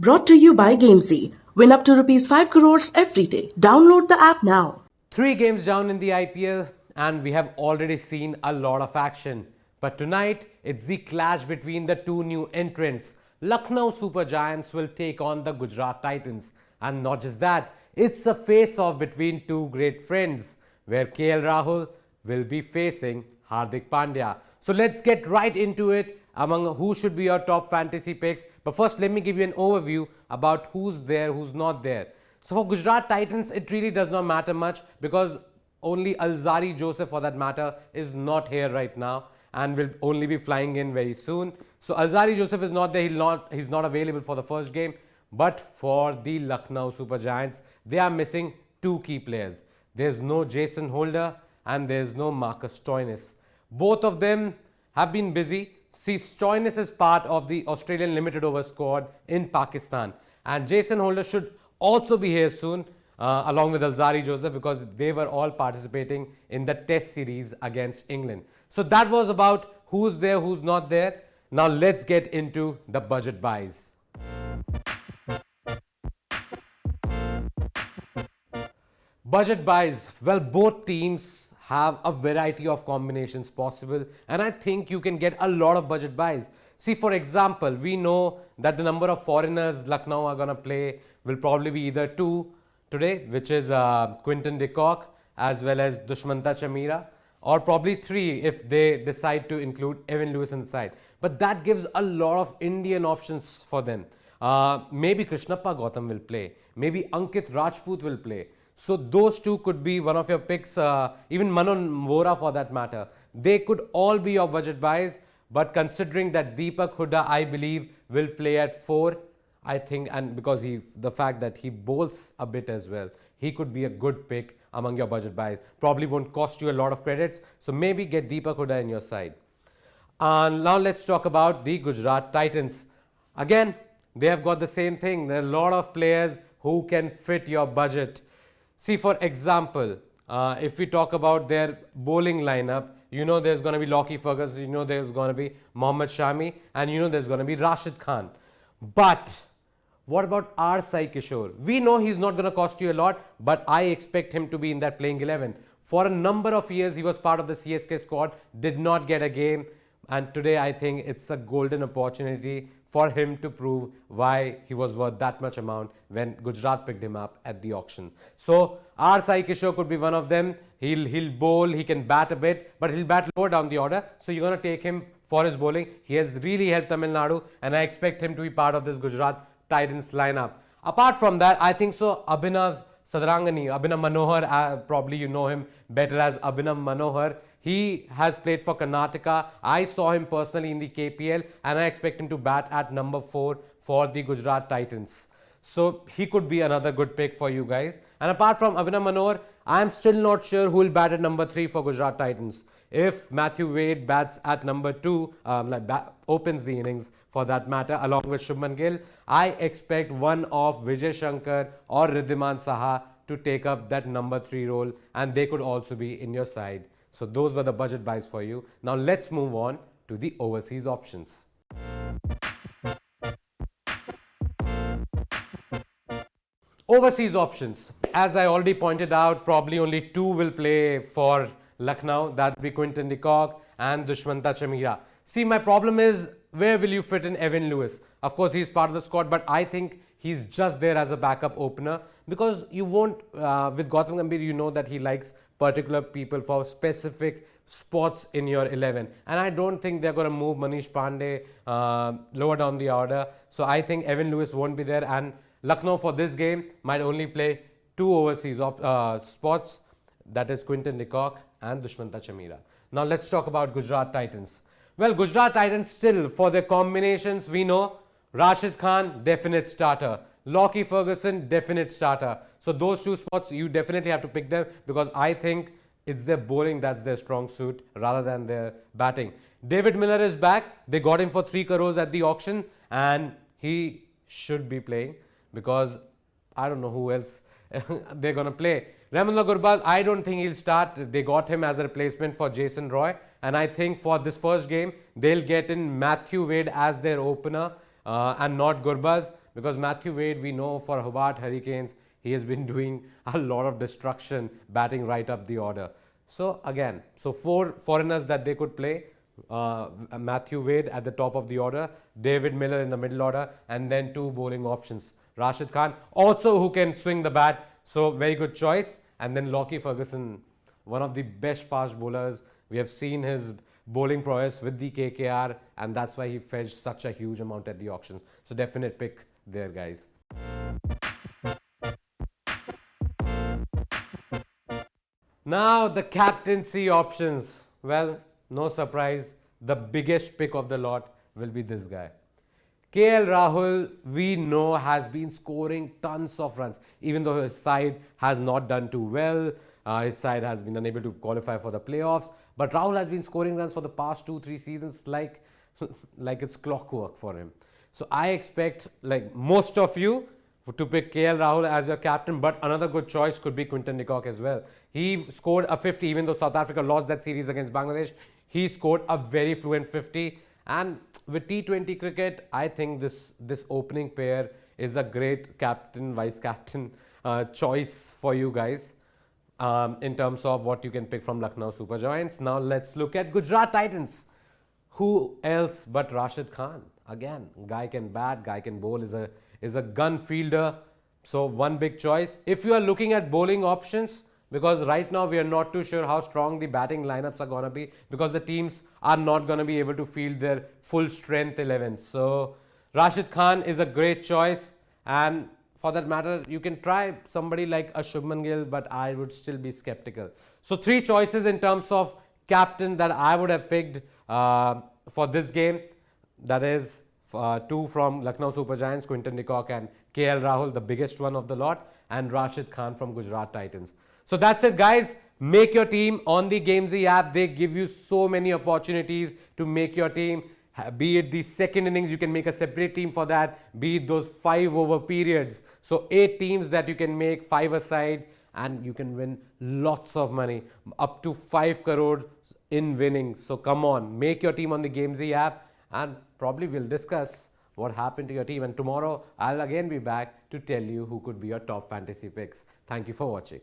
Brought to you by Gamezy. Win up to rupees 5 crores every day. Download the app now. 3 games down in the IPL and we have already seen a lot of action. But tonight, it's the clash between the two new entrants. Lucknow Super Giants will take on the Gujarat Titans. And not just that, it's a face-off between two great friends, where KL Rahul will be facing Hardik Pandya. So let's get right into it among who should be your top fantasy picks. But first, let me give you an overview about who's there, who's not there. So for Gujarat Titans, it really does not matter much because only Alzari Joseph, for that matter, is not here right now and will only be flying in very soon. So Alzari Joseph is not there. He's not available for the first game. But for the Lucknow Super Giants, they are missing two key players. There's no Jason Holder and there's no Marcus Stoinis. Both of them have been busy. See, Stoinis is part of the Australian limited over squad in Pakistan. And Jason Holder should also be here soon along with Alzari Joseph because they were all participating in the test series against England. So that was about who's there, who's not there. Now let's get into the budget buys. Budget buys. Well, both teams have a variety of combinations possible and I think you can get a lot of budget buys. See, for example, we know that the number of foreigners Lucknow are going to play will probably be either 2 today, which is Quinton de Kock as well as Dushmanta Chamira, or probably 3 if they decide to include Evan Lewis inside. But that gives a lot of Indian options for them. Maybe Krishnappa Gautam will play. Maybe Ankit Rajput will play. So those two could be one of your picks, even Manon Vora for that matter. They could all be your budget buys, but considering that Deepak Hooda, I believe, will play at 4, I think, and because the fact that he bowls a bit as well, he could be a good pick among your budget buys. Probably won't cost you a lot of credits, so maybe get Deepak Hooda in your side. And now let's talk about the Gujarat Titans. Again, they have got the same thing. There are a lot of players who can fit your budget. See, for example, if we talk about their bowling lineup, you know there's going to be Lockie Ferguson, you know there's going to be Mohammad Shami, and you know there's going to be Rashid Khan. But what about R. Sai Kishore? We know he's not going to cost you a lot, but I expect him to be in that playing 11. For a number of years, he was part of the CSK squad, did not get a game, and today I think it's a golden opportunity for him to prove why he was worth that much amount when Gujarat picked him up at the auction. So R. Sai Kishore could be one of them. He'll bowl, he can bat a bit, but he'll bat lower down the order. So you're going to take him for his bowling. He has really helped Tamil Nadu and I expect him to be part of this Gujarat Titans lineup. Apart from that, I think so Abhinav Manohar, probably you know him better as Abhinav Manohar. He has played for Karnataka. I saw him personally in the KPL and I expect him to bat at number 4 for the Gujarat Titans. So he could be another good pick for you guys. And apart from Abhinav Manohar, I am still not sure who will bat at number 3 for Gujarat Titans. If Matthew Wade bats at number 2, opens the innings for that matter, along with Shubman Gill, I expect one of Vijay Shankar or Riddhiman Saha to take up that number 3 role and they could also be in your side. So those were the budget buys for you. Now let's move on to the overseas options. Overseas options. As I already pointed out, probably only 2 will play for Lucknow. That will be Quinton de Kock and Dushmanta Chamira. See, my problem is, where will you fit in Evan Lewis? Of course, he's part of the squad, but I think he's just there as a backup opener because you won't, with Gautam Gambhir, you know that he likes particular people for specific spots in your 11. And I don't think they're going to move Manish Pandey lower down the order. So I think Evan Lewis won't be there and Lucknow for this game might only play 2 overseas spots. That is Quinton de Kock and Dushmanta Chamira. Now let's talk about Gujarat Titans. Well, Gujarat Titans still, for their combinations, we know Rashid Khan, definite starter. Lockie Ferguson, definite starter. So those 2 spots, you definitely have to pick them because I think it's their bowling that's their strong suit rather than their batting. David Miller is back. They got him for 3 crores at the auction and he should be playing because I don't know who else they're going to play. Ramondla Gurbaz, I don't think he'll start. They got him as a replacement for Jason Roy. And I think for this first game, they'll get in Matthew Wade as their opener and not Gurbaz. because Matthew Wade, we know for Hobart Hurricanes, he has been doing a lot of destruction, batting right up the order. So again, so 4 foreigners that they could play. Matthew Wade at the top of the order, David Miller in the middle order, and then 2 bowling options. Rashid Khan, also who can swing the bat, so very good choice. And then Lockie Ferguson, one of the best fast bowlers. We have seen his bowling prowess with the KKR, and that's why he fetched such a huge amount at the auctions. So definite pick there, guys. Now the captaincy options. Well, no surprise, the biggest pick of the lot will be this guy. KL Rahul, we know, has been scoring tons of runs, even though his side has not done too well. His side has been unable to qualify for the playoffs. But Rahul has been scoring runs for the past 2-3 seasons like it's clockwork for him. So I expect, like most of you, to pick KL Rahul as your captain, but another good choice could be Quinton de Kock as well. He scored a 50, even though South Africa lost that series against Bangladesh. He scored a very fluent 50. And with T20 cricket, I think this opening pair is a great captain, vice captain choice for you guys in terms of what you can pick from Lucknow Super Giants. Now let's look at Gujarat Titans. Who else but Rashid Khan? Again, guy can bat, guy can bowl, is a gun fielder. So one big choice. If you are looking at bowling options, because right now we are not too sure how strong the batting lineups are going to be, because the teams are not going to be able to field their full strength 11s. So Rashid Khan is a great choice, and for that matter, you can try somebody like a Shubman Gill, but I would still be skeptical. So 3 choices in terms of captain that I would have picked for this game. That is 2 from Lucknow Super Giants, Quinton de Kock and KL Rahul, the biggest one of the lot, and Rashid Khan from Gujarat Titans. So that's it, guys. Make your team on the Gamezy app. They give you so many opportunities to make your team. Be it the second innings, you can make a separate team for that. Be it those 5 over periods. So 8 teams that you can make, 5 aside, and you can win lots of money, up to 5 crores in winnings. So come on, make your team on the Gamezy app, and probably we'll discuss what happened to your team. And tomorrow I'll again be back to tell you who could be your top fantasy picks. Thank you for watching.